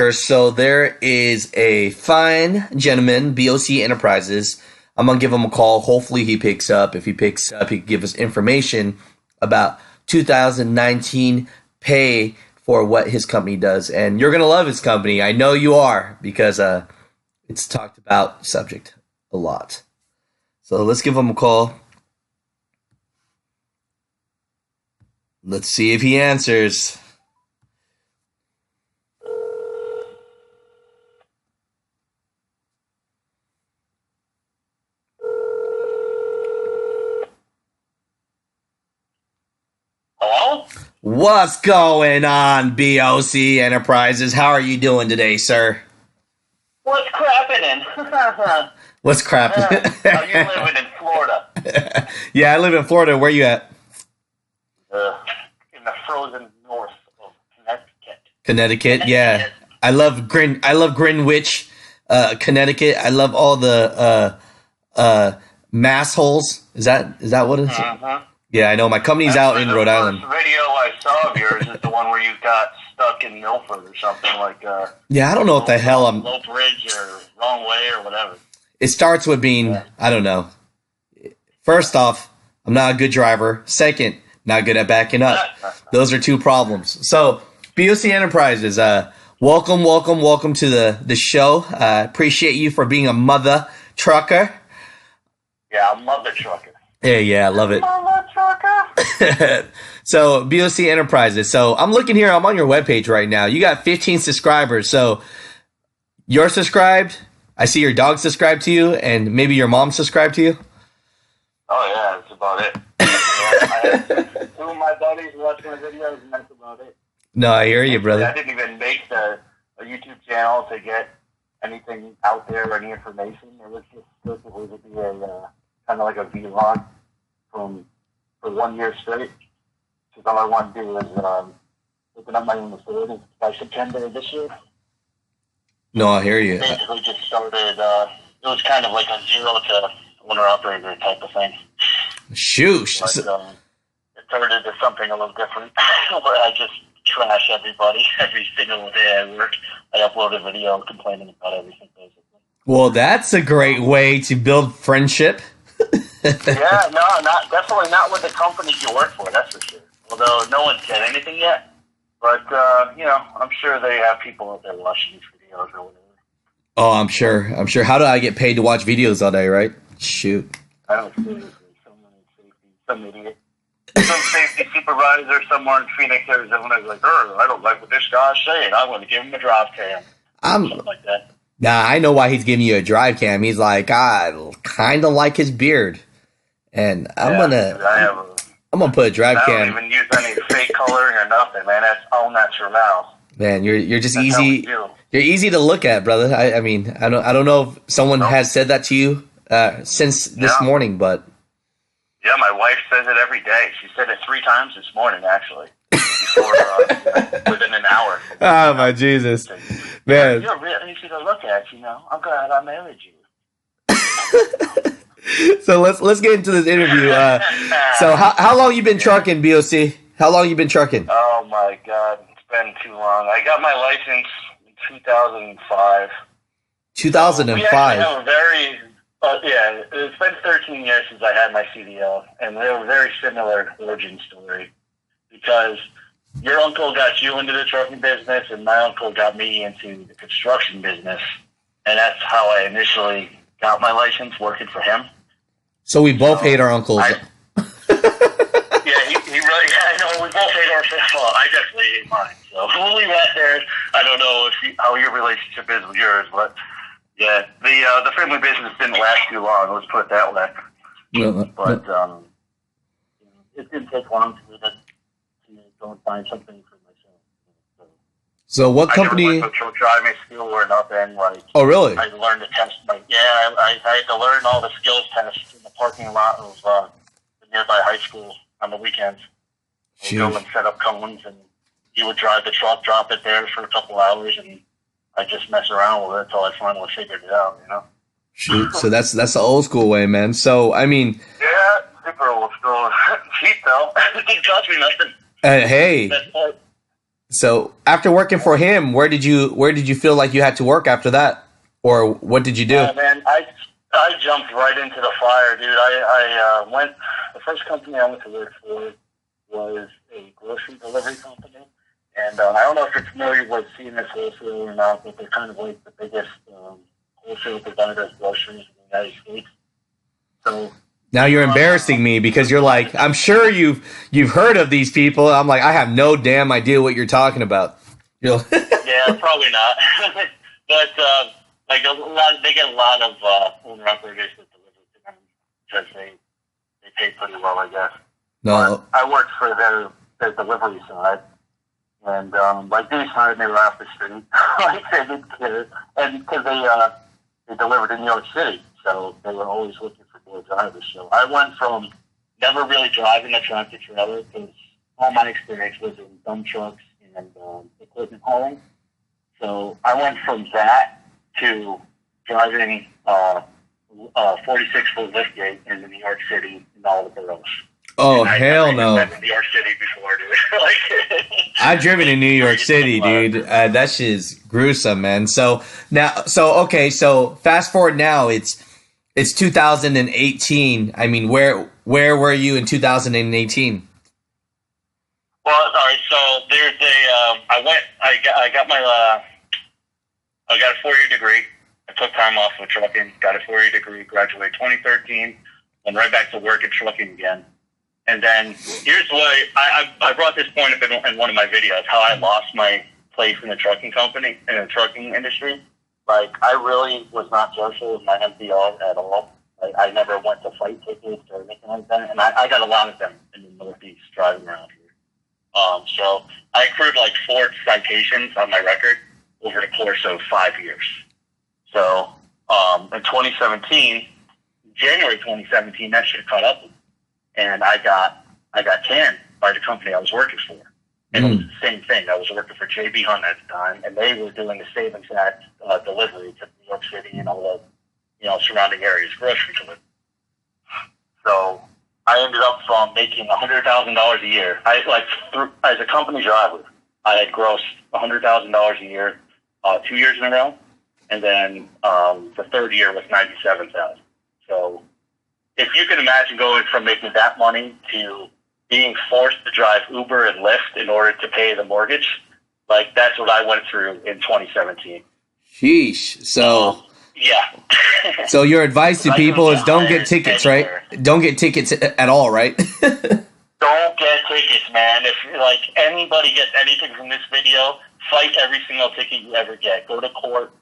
So there is a fine gentleman, BOC Enterprises. I'm going to give him a call. Hopefully he picks up. If he picks up, he can give us information about 2019 pay for what his company does. And you're going to love his company. I know you are, because it's talked about subject a lot. So let's give him a call. Let's see if he answers. Hello? What's going on, BOC Enterprises? How are you doing today, sir? What's crapping? What's crapping? Are you living in Florida? Yeah, I live in Florida. Where you at? In the frozen north of Connecticut. Connecticut, yeah. I love Greenwich, Connecticut. I love all the mass holes. Is that what it's? Uh-huh. Yeah, I know. My company's out in Rhode Island. The video I saw of yours is the one where you got stuck in Milford or something like. Yeah, I don't know what the hell I'm. Low bridge or wrong way or whatever. It starts with being, I don't know. First off, I'm not a good driver. Second, not good at backing up. Those are two problems. So, BOC Enterprises, welcome to the show. Appreciate you for being a mother trucker. Yeah, I'm mother trucker. Yeah, I love it. Mother trucker. So, BOC Enterprises. So, I'm looking here. I'm on your webpage right now. You got 15 subscribers. So, you're subscribed. I see your dog subscribed to you, and maybe your mom subscribed to you. Oh, yeah, that's about it. I had two of my buddies watch my videos, and that's about it. No, I hear you, brother. I didn't even make a YouTube channel to get anything out there or any information. It was just supposed to be a kind of like a vlog for 1 year straight. Because all I want to do is open up my own facility by September of this year. No, I hear you. Basically just started, it was kind of like a zero to owner-operator type of thing. Shoot. But, it turned into something a little different, where I just trash everybody every single day I work. I upload a video complaining about everything, basically. Well, that's a great way to build friendship. Yeah, no, definitely not with the company you work for, that's for sure. Although no one's said anything yet. But, I'm sure they have people out there watching these videos or whatever. Oh, I'm sure. How do I get paid to watch videos all day, right? Shoot. I don't see some idiot. Some safety supervisor somewhere in Phoenix, Arizona is like, I don't like what this guy's saying. I'm going to give him a drive cam. Something like that. Nah, I know why he's giving you a drive cam. He's like, I kind of like his beard. And I'm gonna put a drive cam. I don't even use any fake coloring or nothing, man. That's all natural now. Man, you're just easy. You're easy to look at, brother. I mean, I don't know if someone has said that to you since this morning, but yeah, my wife says it every day. She said it 3 times this morning, actually, before within an hour. Oh my Jesus, man! You're really easy to look at. I'm glad I married you. So let's get into this interview. So how long you been trucking, BOC? How long you been trucking? Oh my God, it's been too long. I got my license in 2005. 2005. We actually have a very it's been 13 years since I had my CDL, and they have a very similar origin story because your uncle got you into the trucking business, and my uncle got me into the construction business, and that's how I initially got my license working for him. So we both hate our uncles. Yeah, he really. I know we both hate our. Well, I definitely hate mine. So when we met there, I don't know how your relationship is with yours, but yeah, the family business didn't last too long. Let's put it that way. But it didn't take long to go and find something for myself. So what company? I never went to truck driving school or nothing. Oh, really? I learned to test. I had to learn all the skills tests in the parking lot of the nearby high school on the weekends. We'd go and set up cones, and he would drive the truck, drop it there for a couple hours, and I just mess around with it until I finally figured it out. Shoot, so that's the old school way, man. So I mean, yeah, super old school. Cheap though. It didn't cost me nothing. Hey. So after working for him, where did you feel like you had to work after that, or what did you do? Man, I jumped right into the fire, dude. I went. The first company I went to work for was a grocery delivery company, and I don't know if you're familiar with CMS Wholesale or not, but they're kind of like the biggest wholesale provider of groceries in the United States. So now you're embarrassing me because you're like, I'm sure you've heard of these people. I'm like, I have no damn idea what you're talking about. Yeah, probably not. But like they get a lot of owner operators that deliver to them because they pay pretty well, I guess. No, but I worked for their delivery side, and like they hired me right off the street, like they didn't care, and because they delivered in New York City, so they were always looking for more drivers. So I went from never really driving a tractor trailer because all my experience was in dump trucks and equipment hauling. So I went from that to driving 46-foot liftgate in New York City and all the boroughs. Oh, hell no. I've been in New York City before, dude. Like, I've driven in New York City, dude. That shit's gruesome, man. So fast forward now, it's 2018. I mean, where were you in 2018? Well, all right. So there's I got a 4-year degree. I took time off of trucking, got a 4-year degree, graduated 2013, went right back to work in trucking again. And then here's what I brought this point up in one of my videos, how I lost my place in the trucking company, in the trucking industry. Like, I really was not social with my MPR at all. Like, I never went to fight tickets or anything like that. And I got a lot of them in the Northeast driving around here. So I accrued like 4 citations on my record over the course of 5 years. So in 2017, January 2017, that shit caught up with me. And I got canned by the company I was working for. And it was the same thing. I was working for JB Hunt at the time, and they were doing the same exact delivery to New York City and all the surrounding areas, grocery delivery. So I ended up from making $100,000 a year. As a company driver, I had grossed $100,000 a year 2 years in a row, and then the third year was $97,000. So if you can imagine going from making that money to being forced to drive Uber and Lyft in order to pay the mortgage, like that's what I went through in 2017. Sheesh. So yeah. So your advice to people is don't get tickets, right? Don't get tickets at all, right? Don't get tickets, man. If like anybody gets anything from this video, fight every single ticket you ever get. Go to court.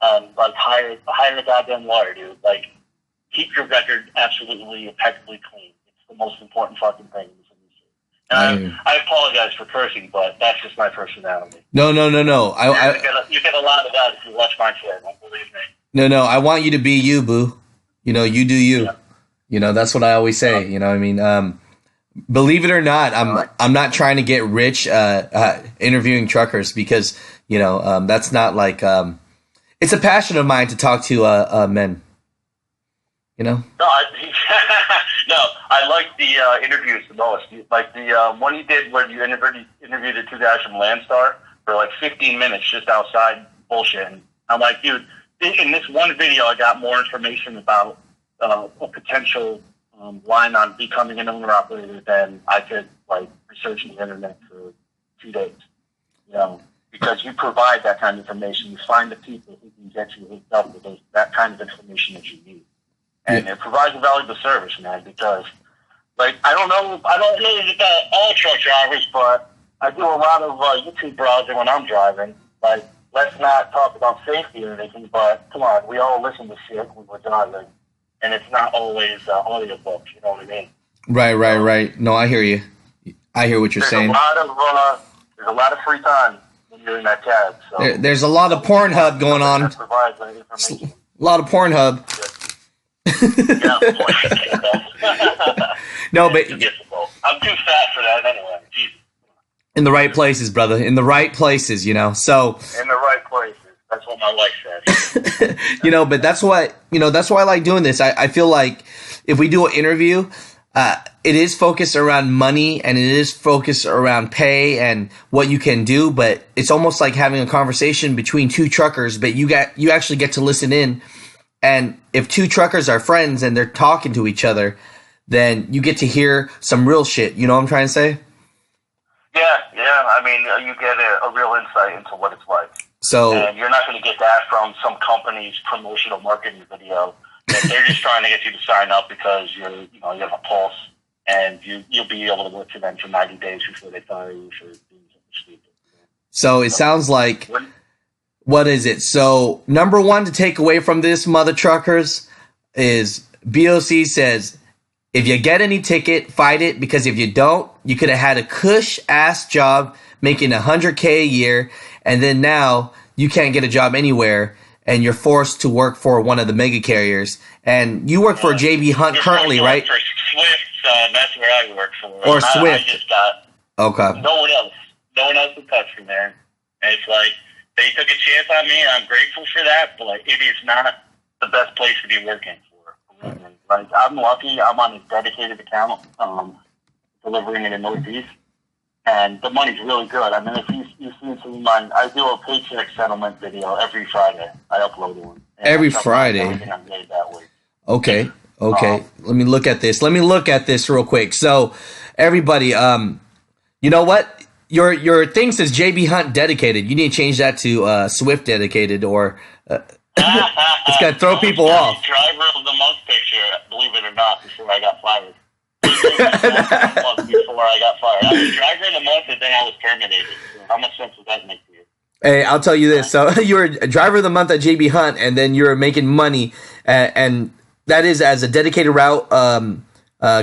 Like hire a goddamn lawyer, dude. Like, keep your record absolutely impeccably clean. It's the most important fucking thing in this industry. And I apologize for cursing, but that's just my personality. No. You get a lot of that if you watch my channel, believe me. No. I want you to be you, boo. You do you. Yeah. That's what I always say. You know what I mean? Believe it or not, I'm not trying to get rich interviewing truckers because, that's not like it's a passion of mine to talk to men. No, I like the interviews the most. Like the one you did where you interviewed the 2 guys from Landstar for like 15 minutes just outside bullshitting. I'm like, dude, in this one video, I got more information about a potential line on becoming an owner operator than I could like research on the internet for 2 days. Because you provide that kind of information, you find the people who can get you hooked up with that kind of information that you need. And it provides a valuable service, man, because, like, I don't know about all truck drivers, but I do a lot of YouTube browsing when I'm driving. Like, let's not talk about safety or anything, but come on, we all listen to shit when we're driving, and it's not always audiobooks, you know what I mean? Right. No, I hear you. I hear what you're saying. There's a lot of free time when you're in that cab. So there's a lot of Pornhub going on. A lot of Pornhub. Yeah. No, but I'm too fat for that anyway. Jesus. In the right places, brother. In the right places, So in the right places. That's what my wife says. But that's why I like doing this. I feel like if we do an interview, it is focused around money and it is focused around pay and what you can do, but it's almost like having a conversation between two truckers, but you actually get to listen in. And if two truckers are friends and they're talking to each other, then you get to hear some real shit. You know what I'm trying to say? Yeah. I mean, you get a real insight into what it's like. So, and you're not going to get that from some company's promotional marketing video. They're just trying to get you to sign up because you have a pulse, and you'll be able to work for them for 90 days before they fire you for doing something stupid. So it sounds like, what is it? So number one to take away from this, mother truckers, is BOC says, if you get any ticket, fight it, because if you don't, you could have had a cush-ass job making $100K a year, and then now you can't get a job anywhere, and you're forced to work for one of the mega carriers. And you work for JB Hunt currently, right? For Swift, that's where I work for. Or Swift. I just got no one else to touch me there. And it's like, they took a chance on me, and I'm grateful for that, but it is not the best place to be working for. Like, I'm lucky. I'm on a dedicated account, delivering in the Northeast, and the money's really good. I mean, if you see some of mine, I do a paycheck settlement video every Friday. I upload one. Every Friday? I'm made that week. Okay. Let me look at this. Real quick. So, everybody, you know what? Your thing says JB Hunt dedicated. You need to change that to Swift dedicated, or it's gonna throw people off. Driver of the month picture, believe it or not, before I got fired. Before I got fired, I was driver of the month, and then I was terminated. So how much sense would that make to you? Hey, I'll tell you this. So you were a driver of the month at JB Hunt, and then you're making money, and that is as a dedicated route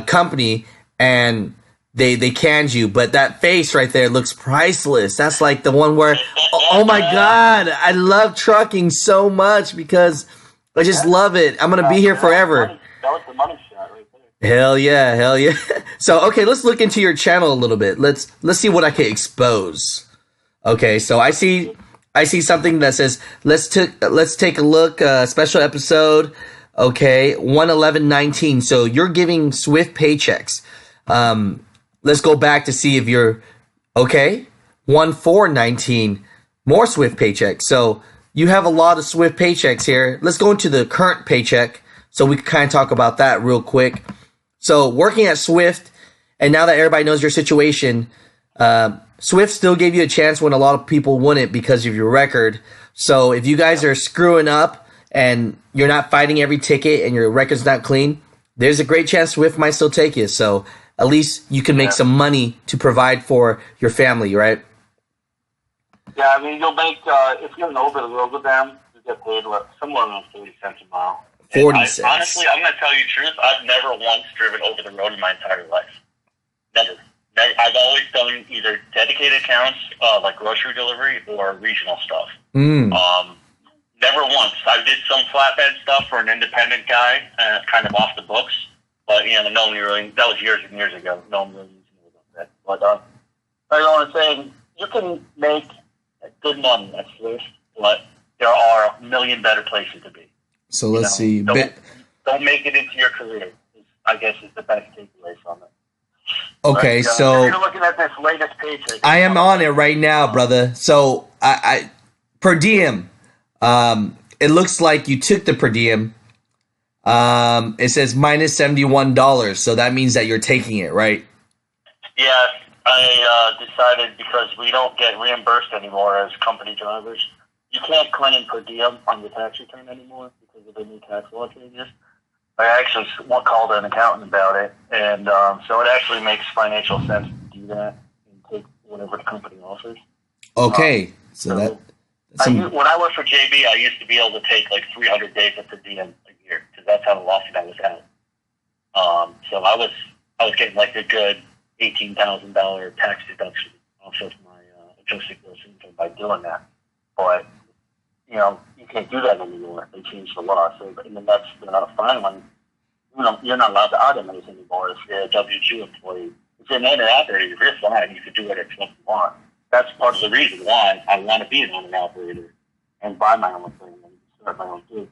company, and they canned you. But that face right there looks priceless. That's like the one where, oh my God, I love trucking so much because I just love it. I'm gonna be here forever. That was the money shot right there. Hell yeah. So okay, let's look into your channel a little bit. Let's see what I can expose. Okay, so I see something that says let's take a look, special episode. Okay, 111.19. So you're giving Swift paychecks. Let's go back to see if you're okay. 1/4/19, more Swift paychecks. So you have a lot of Swift paychecks here. Let's go into the current paycheck so we can kind of talk about that real quick. So working at Swift, and now that everybody knows your situation, Swift still gave you a chance when a lot of people wouldn't because of your record. So if you guys are screwing up and you're not fighting every ticket and your record's not clean, there's a great chance Swift might still take you. So at least you can make some money to provide for your family, right? Yeah, I mean, you'll make, if you're over the road with them, you get paid somewhere around 40 cents a mile. 40 cents. Honestly, I'm going to tell you the truth. I've never once driven over the road in my entire life. Never. I've always done either dedicated accounts, like grocery delivery, or regional stuff. Never once. I did some flatbed stuff for an independent guy, kind of off the books. But, no one really, that was years and years ago. No one really knew about that. But, I want to say, you can make good money at Swift, but there are a million better places to be. So let's see. Don't make it into your career, I guess is the best takeaway from it. Okay, but, so if you're looking at this latest paycheck. I am on it right now, brother. So I per diem, it looks like you took the per diem. It says minus $71, so that means that you're taking it, right? Yeah, I decided because we don't get reimbursed anymore as company drivers. You can't claim per diem on your tax return anymore because of the new tax law changes. I actually called an accountant about it, and so it actually makes financial sense to do that and take whatever the company offers. Okay, when I worked for JB, I used to be able to take like 300 days of per diem a year because that's how often I was out. So I was getting like a good $18,000 tax deduction off of my adjusted gross income by doing that. But you can't do that anymore. They changed the law. So in the next fine one, you're not allowed to automate anymore if you're a W-2 employee. If you're an owner operator, if you're fine, you can do whatever you want. That's part of the reason why I want to be an owner operator and buy my own thing and start my own gig.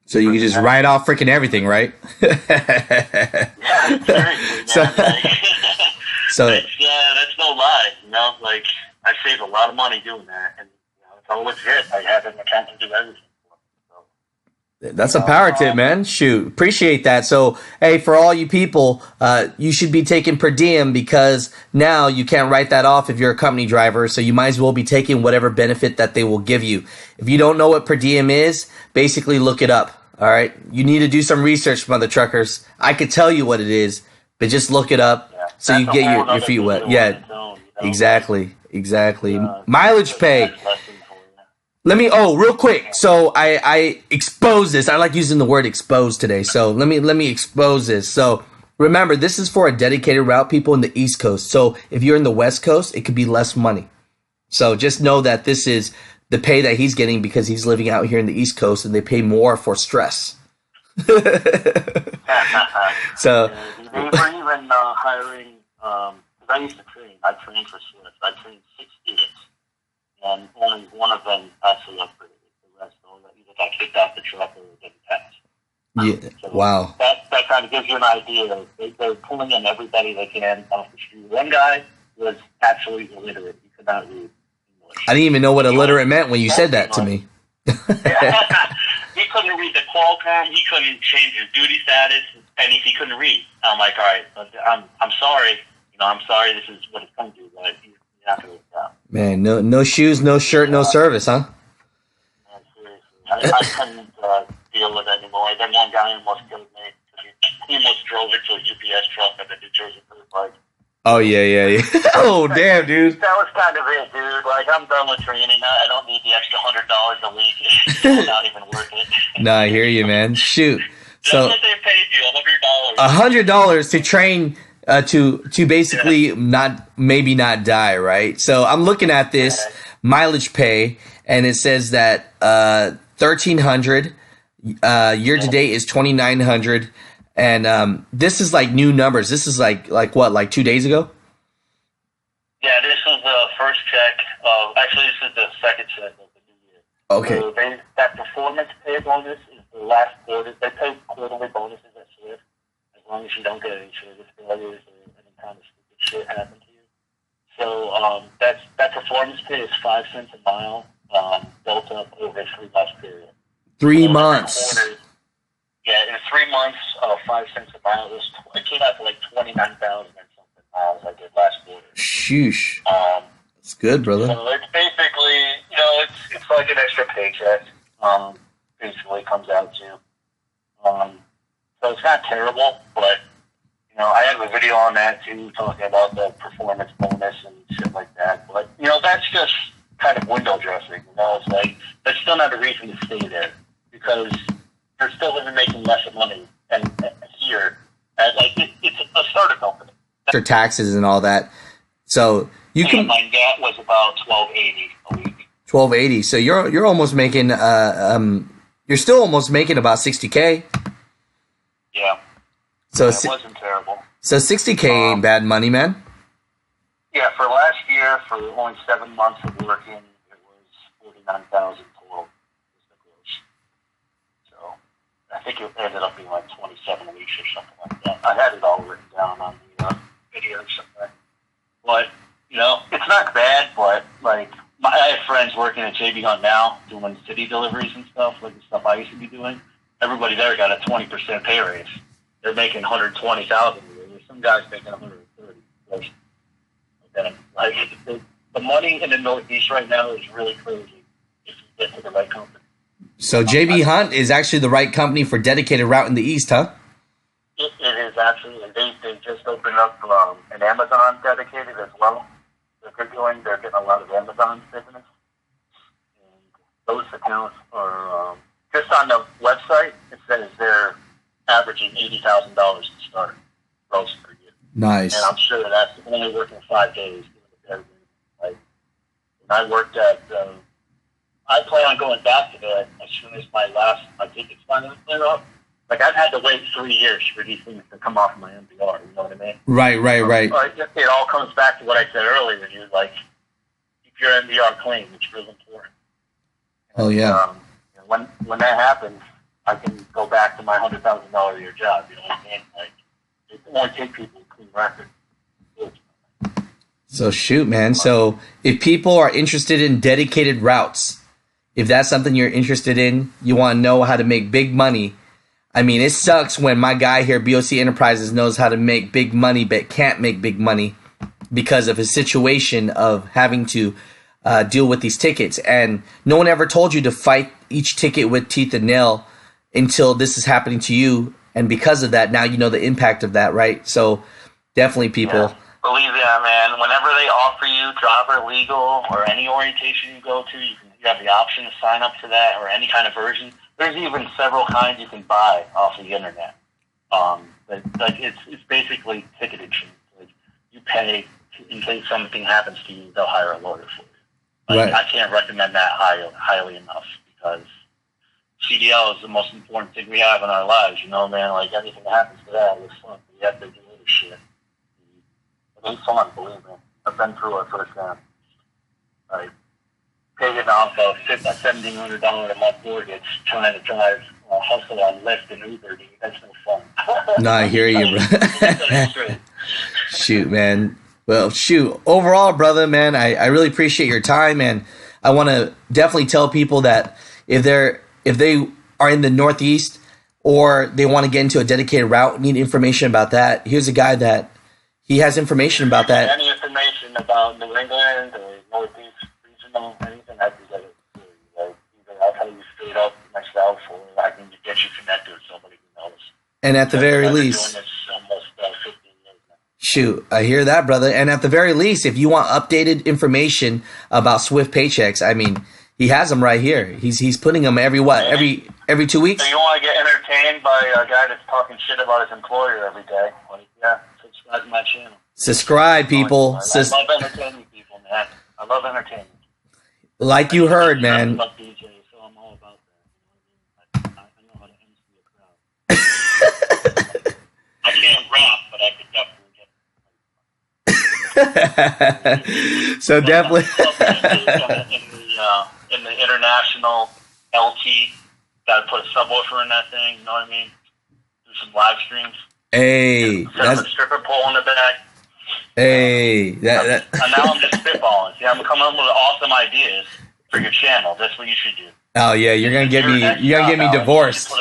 So you can just write off freaking everything, right? Yeah, Seriously, So, man. Like, so that's no lie. You know, like I saved a lot of money doing that, and it's all legit. I had an accountant do everything. that's a power tip, man. Shoot, appreciate that. So, hey, for all you people, you should be taking per diem because now you can't write that off if you're a company driver. So you might as well be taking whatever benefit that they will give you. If you don't know what per diem is, basically look it up. All right, you need to do some research, mother truckers. I could tell you what it is, but just look it up so you get your feet wet. Yeah, exactly. Mileage pay. Let me, real quick. So I expose this. I like using the word expose today. So let me expose this. So remember, this is for a dedicated route, people in the East Coast. So if you're in the West Coast, it could be less money. So just know that this is the pay that he's getting because he's living out here in the East Coast and they pay more for stress. So they were even hiring, because I used to train. I trained for Swift. I trained 6 students. And only one of them actually upgraded. The rest all either got kicked off the truck or didn't pass. yeah, So wow. That kind of gives you an idea. They're pulling in everybody they can off the street. One guy was actually illiterate. He could not read English. I didn't even know what illiterate meant when you said that to me. He couldn't read the Qualcomm. He couldn't change his duty status, and he couldn't read. I'm like, all right, I'm sorry. I'm sorry. This is what it's come to. But you have to work out. Man, no shoes, no shirt, no service, huh? Seriously. I couldn't deal with it anymore. Then one guy almost killed me. He almost drove into a UPS truck at the New Jersey Turnpike. Oh, yeah. Oh, damn, dude. That was kind of it, dude. Like, I'm done with training. I don't need the extra $100 a week. It's not even worth it. No, I hear you, man. Shoot. So, that's what they paid you, $100. $100 to train to basically maybe not die, right? So I'm looking at this mileage pay, and it says that $1,300 year to date is $2,900, and this is like new numbers. This is like what, like 2 days ago? Yeah, this was the first check. Actually, this is the second check of the new year. Okay. So that performance pay bonus is the last quarter. They pay quarterly bonuses at Swift. As long as you don't get any service failures or any kind of stupid shit happen to you. So that performance pay is 5 cents a mile, built up over a 3-month period. 3 months. Yeah, in 3 months, 5 cents a mile. It came out to like 29,000 and something miles I did last quarter. Sheesh. It's good, brother. So it's basically, it's like an extra paycheck. Basically comes out to. So it's not terrible, but I have a video on that too, talking about the performance bonus and shit like that. But that's just kind of window dressing. It's like that's still not a reason to stay there because you're still even making less money and here. And it's a startup company. After taxes and all that, so you can. My net was about $1,280 a week. $1,280. So you're almost making you're still almost making about $60K. Yeah. So it wasn't terrible. So $60K ain't bad money, man. Yeah, for last year, for only 7 months of working, it was $49,000 total. So I think it ended up being like 27 weeks or something like that. I had it all written down on the video or something. But it's not bad. But I have friends working at JB Hunt now, doing city deliveries and stuff, like the stuff I used to be doing. Everybody there got a 20% pay raise. They're making $120,000 a year. Some guys making $130,000. And the money in the Northeast right now is really crazy if you get to the right company. So JB Hunt is actually the right company for dedicated route in the East, huh? It is actually. They just opened up an Amazon dedicated as well. They're getting a lot of Amazon business. And those accounts are just on the website. It says they're averaging $80,000 to start gross per year. Nice. And I'm sure that's only working 5 days. When I worked at, I plan on going back to that as soon as my ticket's finally clear up. I've had to wait 3 years for these things to come off my MBR. You know what I mean? Right. It all comes back to what I said earlier. Keep your MBR clean. It's real important. Oh yeah. When that happens, I can go back to my $100,000 a year job. You know what I mean? only take people with clean record. So shoot, man. So if people are interested in dedicated routes, if that's something you're interested in, you want to know how to make big money. I mean, it sucks when my guy here, BOC Enterprises, knows how to make big money but can't make big money because of his situation of having to deal with these tickets. And no one ever told you to fight each ticket with teeth and nail until this is happening to you. And because of that, now you know the impact of that, right? So definitely, people. Yeah. Believe that, man. Whenever they offer you driver legal or any orientation you go to, you have the option to sign up for that or any kind of version. There's even several kinds you can buy off the internet. It's basically ticket insurance. Like, you pay in case something happens to you, they'll hire a lawyer for you. Like, right. I can't recommend that highly enough because CDL is the most important thing we have in our lives. You know, man. Like, anything that happens to that, it's fun. You have to do other shit. It's fun, believe me. I've been through it firsthand. Like, paying off a $1,700 a month mortgage, trying to drive hustle on Lyft and Uber, dude. That's no fun. No, I hear you, bro. Shoot, man. Well, shoot. Overall, brother, man, I really appreciate your time, and I want to definitely tell people that if they are in the Northeast or they want to get into a dedicated route, need information about that, here's a guy that he has information about that. Any information about New England or Northeast regional, anything, I'd be glad to do. Like, either I'll tell you straight up myself, or I can get you connected with somebody who knows. And at the very least, doing this almost 15 years now. Shoot, I hear that, brother. And at the very least, if you want updated information about Swift Paychecks, I mean, he has them right here. He's putting them every 2 weeks. So you want to get entertained by a guy that's talking shit about his employer every day? Like, yeah. Subscribe to my channel. Subscribe, people. I love entertaining people, man. I love entertainment. Like you heard, man. I'm a DJ, so I'm all about that. I know how to MC a crowd. I can't rap, but I could definitely get. So definitely. In the international LT, got to put a subwoofer in that thing. You know what I mean? Do some live streams. Hey, that's a stripper pole in the back. Hey, and now I'm just spitballing. See, I'm coming up with awesome ideas for your channel. That's what you should do. Oh yeah, you're gonna get me divorced.